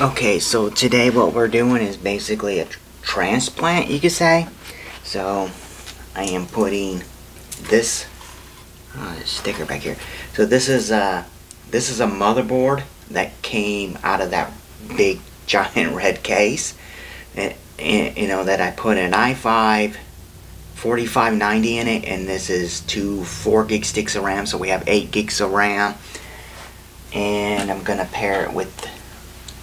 Okay, so today what we're doing is basically a transplant, you could say. So I am putting this sticker back here. So this is a motherboard that came out of that big giant red case, and you know that I put an i5 4590 in it, and this is two 4 gig sticks of RAM, so we have 8 gigs of RAM, and I'm gonna pair it with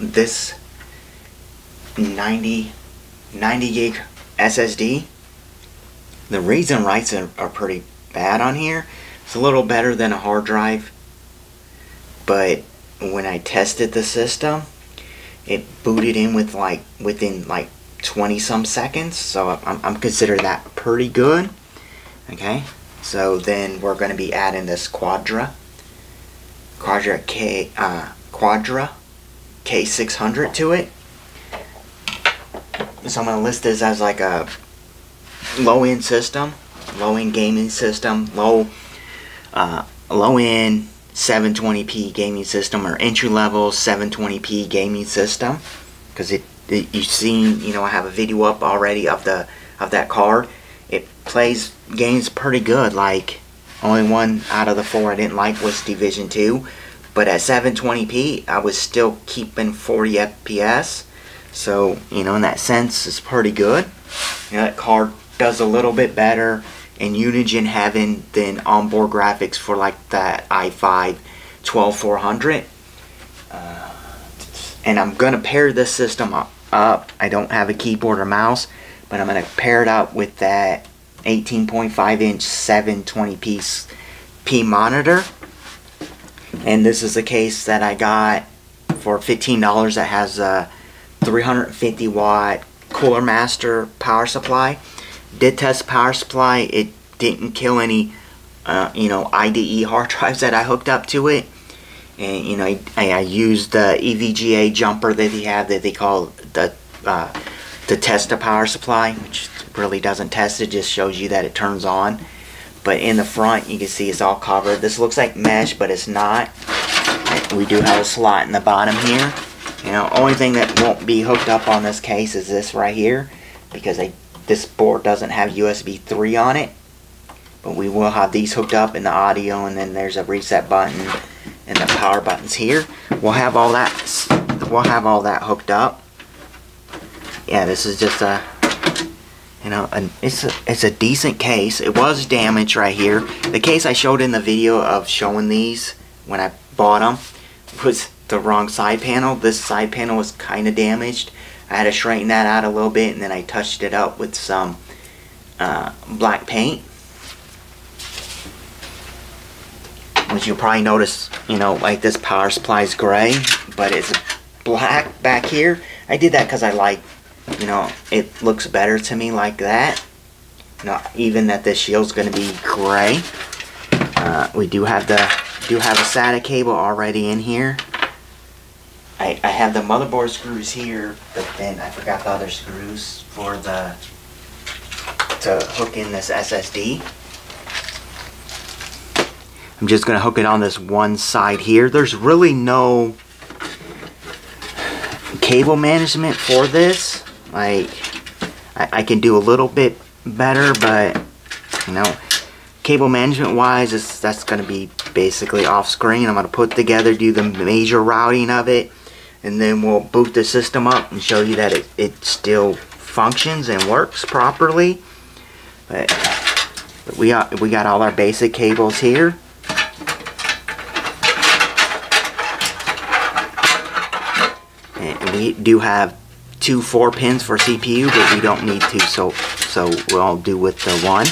this 90 gig SSD. The reads and writes are pretty bad on here. It's a little better than a hard drive, but when I tested the system, it booted in with within 20 some seconds, so I'm considering that pretty good. Okay, so then we're going to be adding this Quadra K600 to it. So I'm going to list this as like a low-end system, low-end gaming system, low-end 720p gaming system, or entry-level 720p gaming system, because you've seen, you know, I have a video up already of that card. It plays games pretty good. Like, only one out of the 4 I didn't like was Division 2, but at 720p I was still keeping 40 FPS. So, you know, in that sense, it's pretty good. You know, that card does a little bit better in Unigine heaven than onboard graphics for like that i5 12400. And I'm gonna pair this system up. I don't have a keyboard or mouse, but I'm gonna pair it up with that 18.5 inch 720p monitor. And this is a case that I got for $15 that has a 350 watt Cooler Master power supply. Did test power supply. It didn't kill any you know, IDE hard drives that I hooked up to it. And you know, I used the EVGA jumper that they have, that they call the to test the power supply, which really doesn't test it, just shows you that it turns on. But in the front, you can see it's all covered. This looks like mesh, but it's not. We do have a slot in the bottom here. You know, only thing that won't be hooked up on this case is this right here, because this board doesn't have USB 3 on it. But we will have these hooked up in the audio, and then there's a reset button and the power buttons here. We'll have all that hooked up. Yeah, this is just a, you know, it's a decent case. It was damaged right here. The case I showed in the video of showing these when I bought them was the wrong side panel. This side panel was kind of damaged. I had to straighten that out a little bit, and then I touched it up with some black paint, which you'll probably notice, you know, like this power supply is gray, but it's black back here. I did that because I like, you know, it looks better to me like that. You know, even that this shield's going to be gray. We do have a SATA cable already in here. I have the motherboard screws here, but then I forgot the other screws for to hook in this SSD. I'm just going to hook it on this one side here. There's really no cable management for this. Like, I can do a little bit better, but, you know, cable management wise, that's going to be basically off screen. I'm going to put together, do the major routing of it, and then we'll boot the system up and show you that it still functions and works properly. But we got all our basic cables here. And we do have 2 4-pins for CPU, but we don't need to, so we'll do with the one.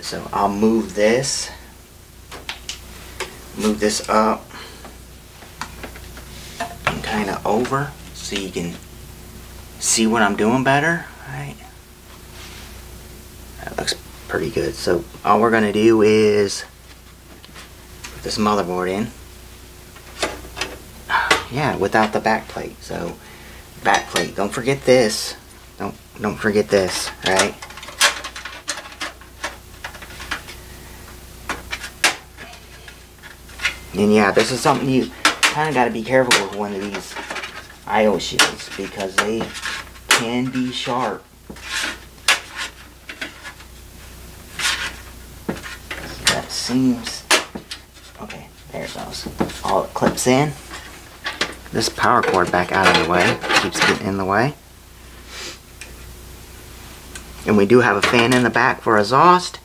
So I'll move this up and kind of over so you can see what I'm doing better. Right, that looks pretty good. So all we're gonna do is put this motherboard in. Yeah, without the back plate. So back plate, don't forget this. Don't forget this, right? And yeah, this is something you kind of got to be careful with one of these IO shields because they can be sharp. That seems okay. There it goes. All it clips in. This power cord back out of the way. Keeps getting in the way. And we do have a fan in the back for exhaust.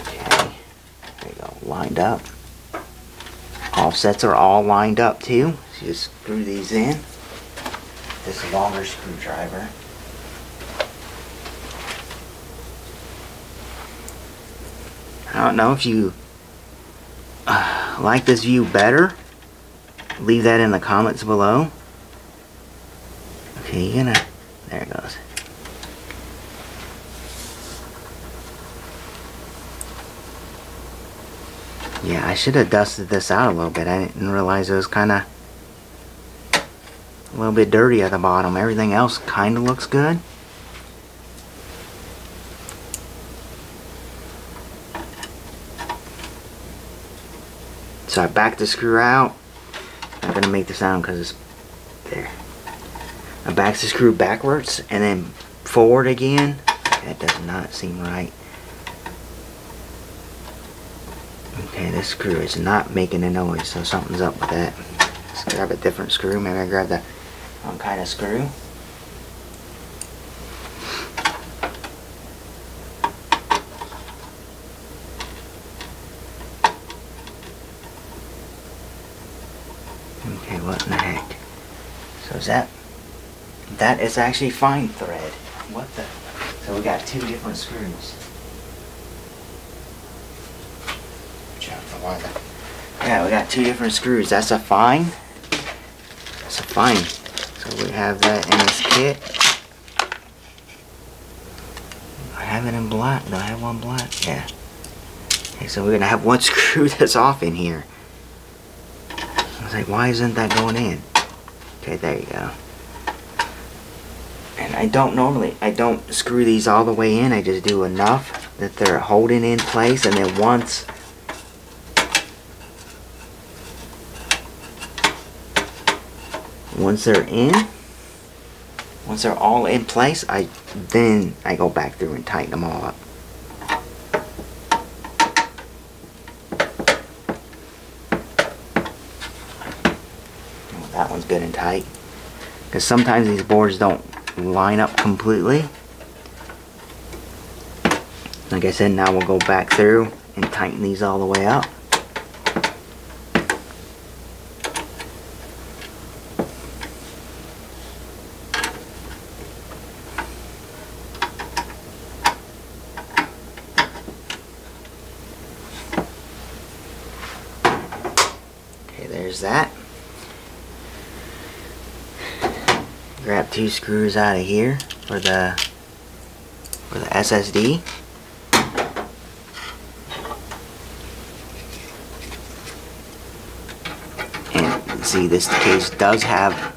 Okay, there you go, lined up. Offsets are all lined up too. So you just screw these in. This longer screwdriver. I don't know if you like this view better. Leave that in the comments below. Okay, you're gonna, there it goes. Yeah, I should have dusted this out a little bit. I didn't realize it was kind of a little bit dirty at the bottom. Everything else kind of looks good. So I back the screw out. I'm going to make the sound because it's there. I back the screw backwards and then forward again. That does not seem right. Okay, this screw is not making a noise, so something's up with that. Let's grab a different screw. Maybe I grab the wrong kind of screw. Okay, what in the heck? So is that is actually fine thread. What the? So we got two different screws. Yeah, we got two different screws. That's a fine. That's a fine. So we have that in this kit. I have it in black. Do I have one black? Yeah. Okay, so we're gonna have one screw that's off in here. I was like, why isn't that going in? Okay, there you go. And I don't screw these all the way in. I just do enough that they're holding in place, and then once they're in, once they're all in place, then I go back through and tighten them all up. That one's good and tight, because sometimes these boards don't line up completely. Like I said, now we'll go back through and tighten these all the way up. Okay, there's that. Grab two screws out of here for the SSD. And see, this case does have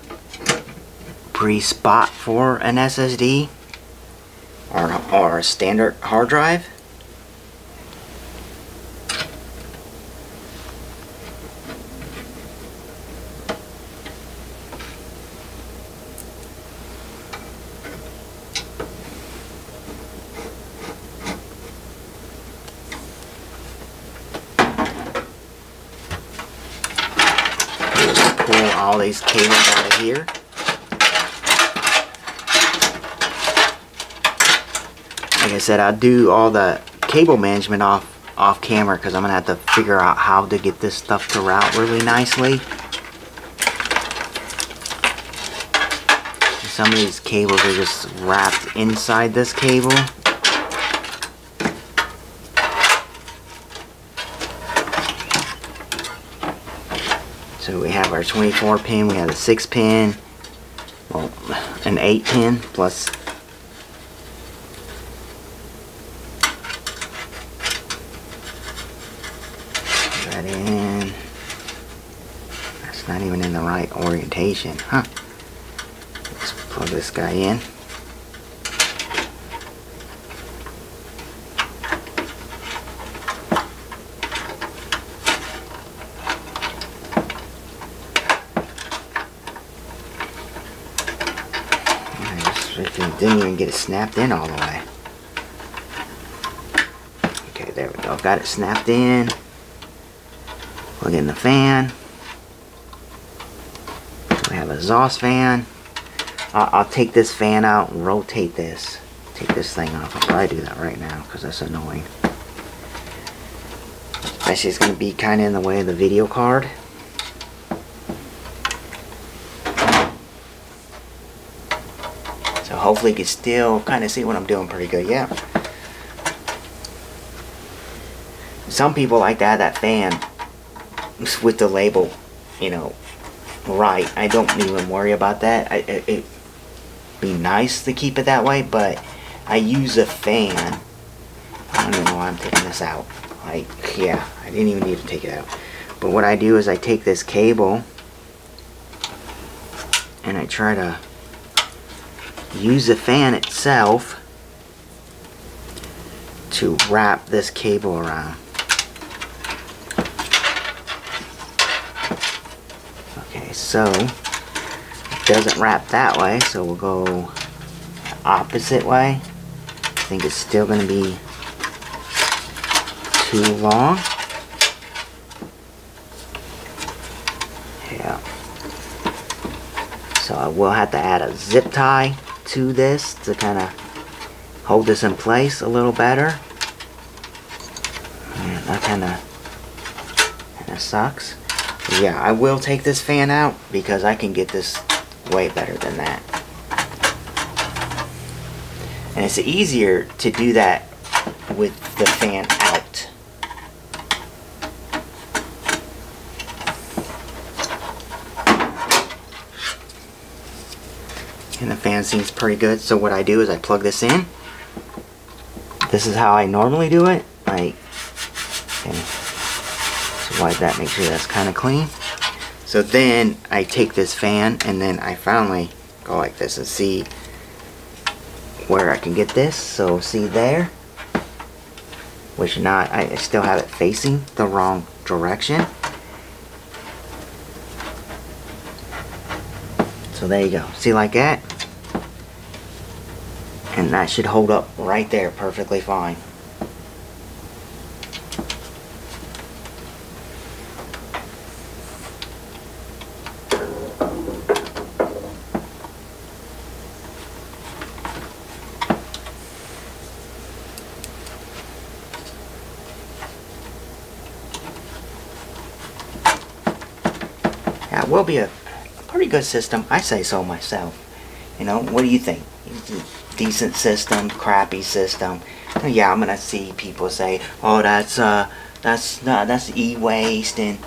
pre-spot for an SSD or a standard hard drive. Pull all these cables out of here. Like I said, I'll do all the cable management off camera, because I'm gonna have to figure out how to get this stuff to route really nicely. Some of these cables are just wrapped inside this cable. So we have our 24 pin, we have a 6 pin, well, an 8 pin plus that in. That's not even in the right orientation, huh? Let's plug this guy in. didn't even get it snapped in all the way. Okay, there we go. Got it snapped in. Plug in the fan. We have a exhaust fan. I'll take this fan out and rotate this. Take this thing off. I'll probably do that right now because that's annoying. Especially it's going to be kind of in the way of the video card. So hopefully you can still kind of see what I'm doing pretty good. Yeah. Some people like to have that fan with the label, you know, right. I don't even worry about that. It'd be nice to keep it that way, but I use a fan. I don't even know why I'm taking this out. Like, yeah, I didn't even need to take it out. But what I do is I take this cable and I try to use the fan itself to wrap this cable around. Okay, so it doesn't wrap that way, so we'll go opposite way. I think it's still going to be too long. Yeah. So I will have to add a zip tie to this to kind of hold this in place a little better. And that kind of sucks. But yeah, I will take this fan out because I can get this way better than that. And it's easier to do that with the fan out. And the fan seems pretty good. So what I do is I plug this in. This is how I normally do it. Like, okay. So wipe that, make sure that's kind of clean. So then I take this fan and then I finally go like this and see where I can get this. So see there, which not, I still have it facing the wrong direction. So there you go. See, like that? And that should hold up right there perfectly fine. Yeah, it will be a pretty good system. I say so myself. You know, what do you think? Decent system, crappy system? Yeah, I'm gonna see people say, "Oh, that's e-waste," and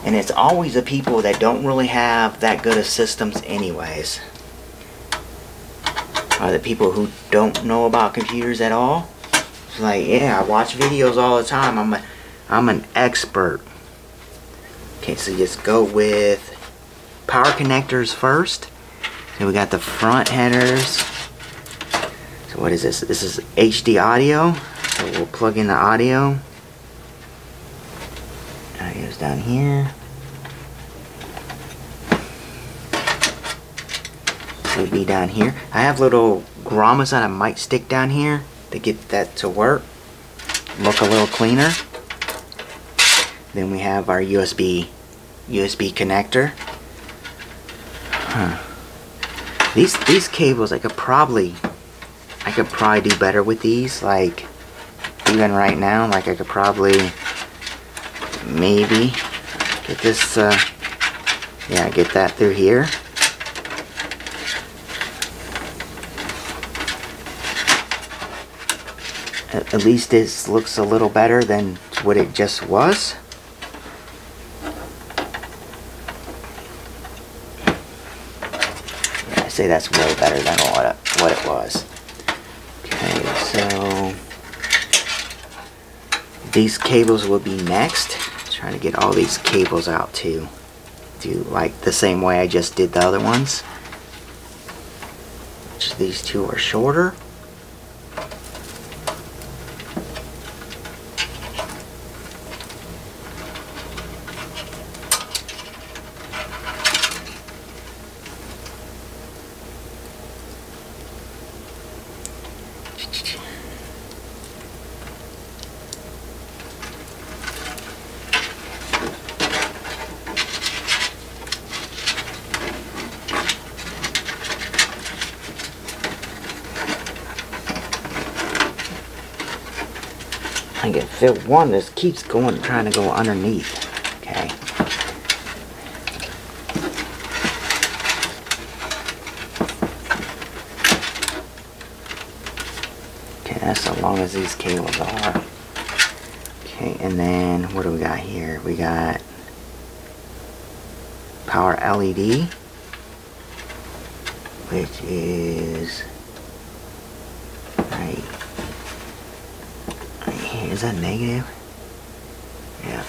it's always the people that don't really have that good of systems, anyways. Are the people who don't know about computers at all? It's like, yeah, I watch videos all the time. I'm an expert. Okay, so just go with power connectors first. So we got the front headers. So what is this? This is HD audio. So we'll plug in the audio. Audio's down here. It would be down here. I have little grommets that I might stick down here to get that to work. Look a little cleaner. Then we have our USB connector. Huh. These cables, I could probably do better with these. Like, even right now, like I could probably maybe get this, yeah, get that through here. At least this looks a little better than what it just was. Say that's way better than what it was. Okay, so these cables will be next. Trying to get all these cables out too. Do like the same way I just did the other ones. Just these two are shorter. I can feel one that keeps going, trying to go underneath. Okay. Okay, that's as long as these cables are. Okay, and then what do we got here? We got power LED, which is right here. Is that negative? Yeah.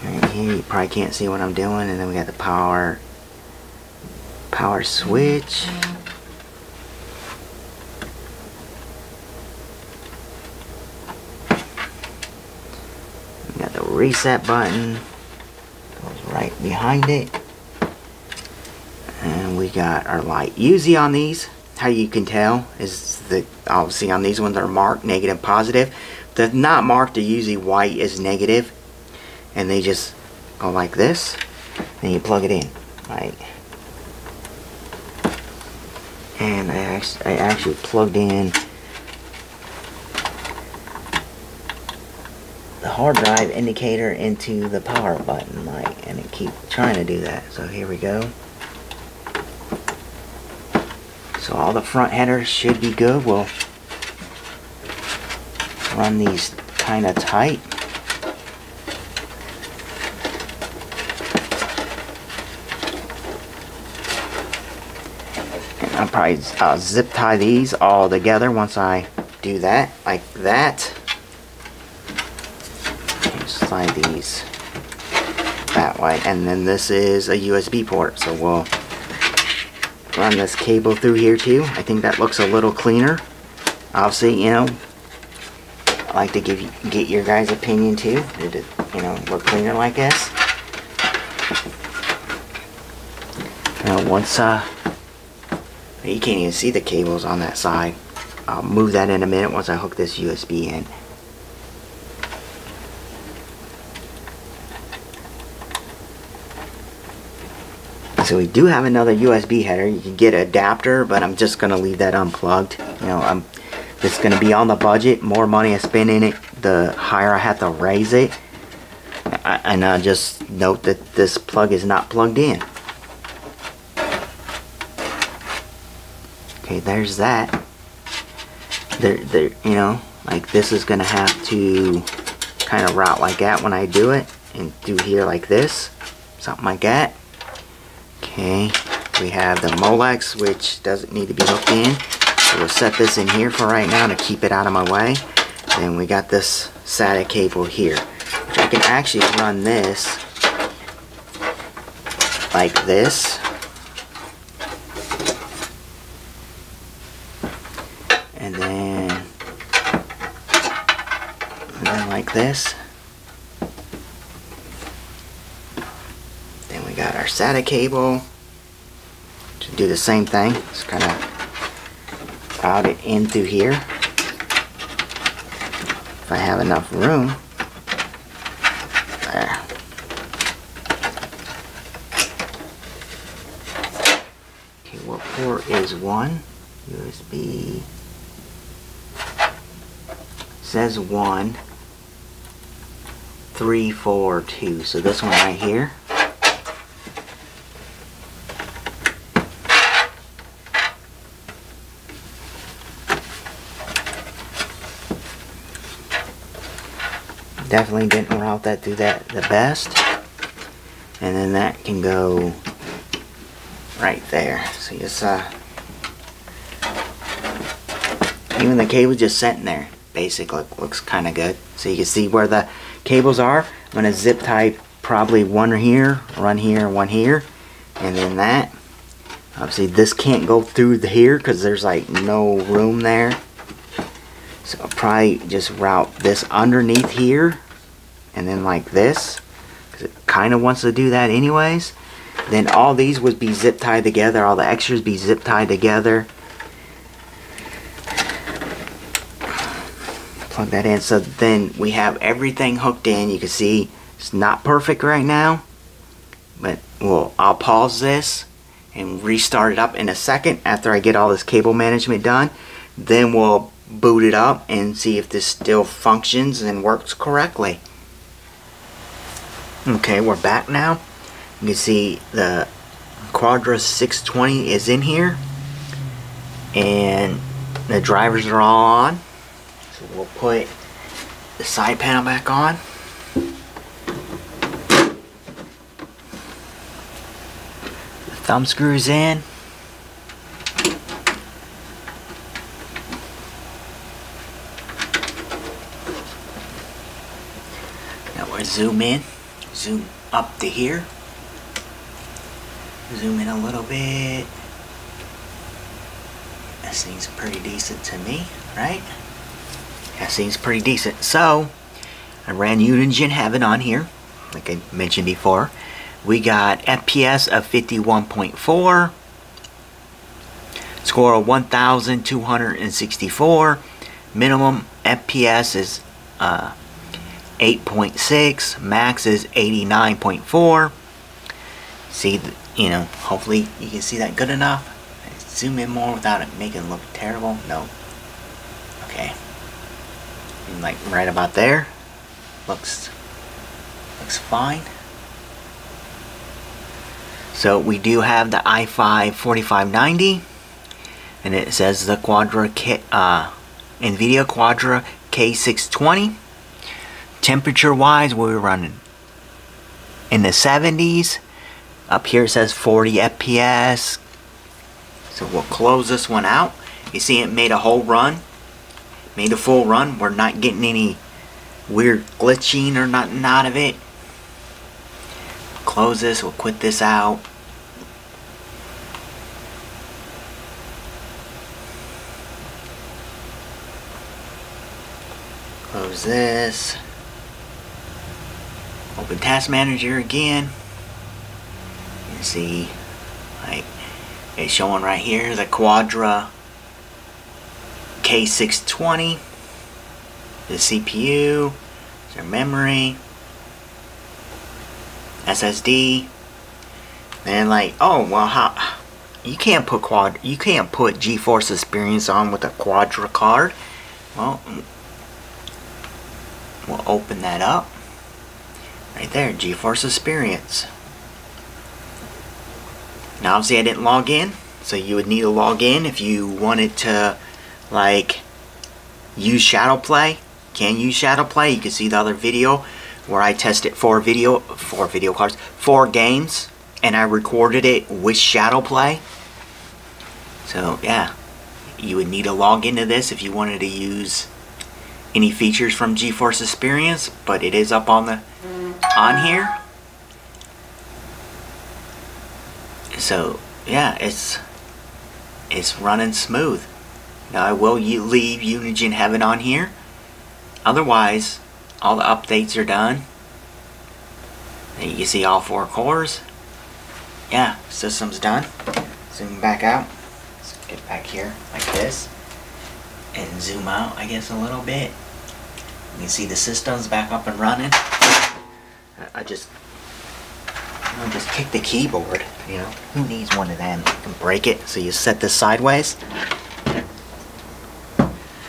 Right here, you probably can't see what I'm doing, and then we got the power switch. We got the reset button, goes right behind it. And we got our light. Usually on these, how you can tell is that obviously on these ones are marked negative, positive. They're not marked, they're usually white is negative, and they just go like this, and you plug it in, right? And I actually plugged in the hard drive indicator into the power button, like, and it keeps trying to do that. So here we go. So all the front headers should be good. We'll run these kind of tight. And I'll probably zip tie these all together once I do that, like that. And slide these that way. And then this is a USB port, so we'll run this cable through here too. I think that looks a little cleaner. Obviously, you know, I like to get your guys' opinion too. Did it, you know, look cleaner like this? Once you can't even see the cables on that side. I'll move that in a minute once I hook this USB in. So we do have another USB header. You can get an adapter, but I'm just gonna leave that unplugged. You know, this is gonna be on the budget. More money I spend in it, the higher I have to raise it. And I just note that this plug is not plugged in. Okay, there's that. There, you know, like this is gonna have to kind of route like that when I do it, and do here like this, something like that. Okay, we have the Molex, which doesn't need to be hooked in. So we'll set this in here for right now to keep it out of my way. Then we got this SATA cable here, which I can actually run this like this. And then like this. Then we got our SATA cable to do the same thing. Just kind of route it in through here if I have enough room. There. Okay, what port is 1? USB says 1, 3, 4, 2. So this one right here. Definitely didn't route that through that the best. And then that can go right there. So just even the cable just sitting there. Basically looks kind of good. So you can see where the cables are. I'm going to zip tie probably one here, one here, and then that. Obviously this can't go through here because there's like no room there. So I'll probably just route this underneath here and then like this, because it kind of wants to do that anyways. Then all these would be zip tied together. All the extras be zip tied together. Plug that in. So then we have everything hooked in. You can see it's not perfect right now, but I'll pause this and restart it up in a second after I get all this cable management done. Then we'll boot it up and see if this still functions and works correctly. Okay, we're back now. You can see the Quadra 620 is in here and the drivers are all on. So we'll put the side panel back on. The thumb screws in. Now we'll zoom in, zoom up to here. Zoom in a little bit. That seems pretty decent to me, right? That seems pretty decent. So, I ran Unigine Heaven on here, like I mentioned before. We got FPS of 51.4, score of 1,264. Minimum FPS is 8.6. Max is 89.4. See, you know, hopefully you can see that good enough. Zoom in more without it making it look terrible. No. Okay. And like right about there. Looks fine. So we do have the i5 4590, and it says the Quadra NVIDIA Quadra K620. Temperature wise, we're running in the 70s. Up here it says 40 FPS. So we'll close this one out. You see it made a whole run. Made a full run. We're not getting any weird glitching or nothing out of it. Close this. We'll quit this out. Close this. Open Task Manager again. You see, like, it's showing right here the Quadra K620, the CPU, their memory, SSD, and like, oh well, how you can't put GeForce Experience on with a Quadra card? Well, we'll open that up right there, GeForce Experience. Now obviously I didn't log in, so you would need to log in if you wanted to like use Shadow Play. Can use Shadow Play. You can see the other video where I tested four games and I recorded it with Shadow Play. So yeah, you would need to log into this if you wanted to use any features from GeForce Experience, but it is up on here. So yeah, it's running smooth. Now I will leave Unigine Heaven on here. Otherwise, all the updates are done. And you can see all 4 cores. Yeah, system's done. Zoom back out. Let's get back here like this. And zoom out, I guess, a little bit. You can see the system's back up and running. I just kick the keyboard, you know. Who needs one of them? You can break it. So you set this sideways.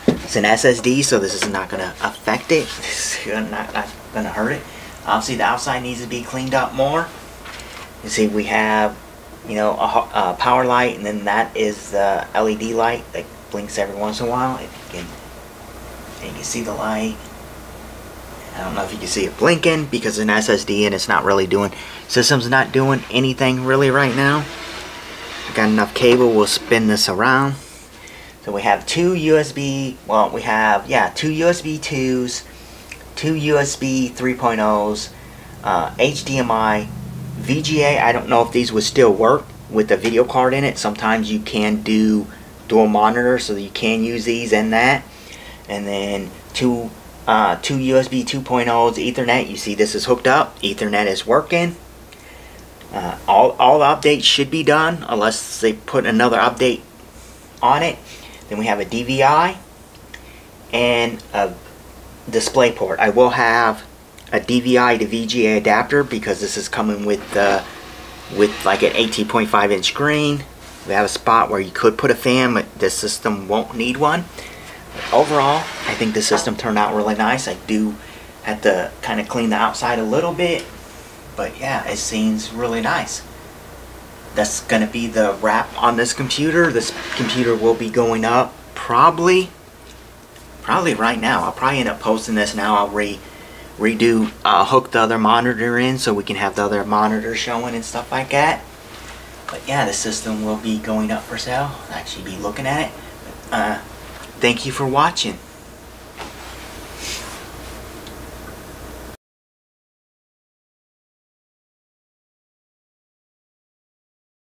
It's an SSD, so this is not going to affect it. It's not going to hurt it. Obviously, the outside needs to be cleaned up more. You see, we have, you know, a power light, and then that is the LED light that blinks every once in a while. If you can see the light. I don't know if you can see it blinking because it's an SSD and it's not really doing, system's not doing anything really right now. Got enough cable, we'll spin this around. So we have two USB 2s, 2 USB 3.0s, HDMI, VGA. I don't know if these would still work with the video card in it. Sometimes you can do dual monitor, so you can use these and that. And then two USB 2.0s, Ethernet. You see this is hooked up. Ethernet is working. All all the updates should be done unless they put another update on it. Then we have a DVI and a display port. I will have a DVI to VGA adapter because this is coming with like an 18.5 inch screen. We have a spot where you could put a fan, but this system won't need one. But overall, I think the system turned out really nice. I do have to kind of clean the outside a little bit, but yeah, it seems really nice. That's going to be the wrap on this computer. This computer will be going up probably right now. I'll probably end up posting this now. I'll redo, hook the other monitor in so we can have the other monitor showing and stuff like that. But yeah, the system will be going up for sale. I'll actually be looking at it. Thank you for watching.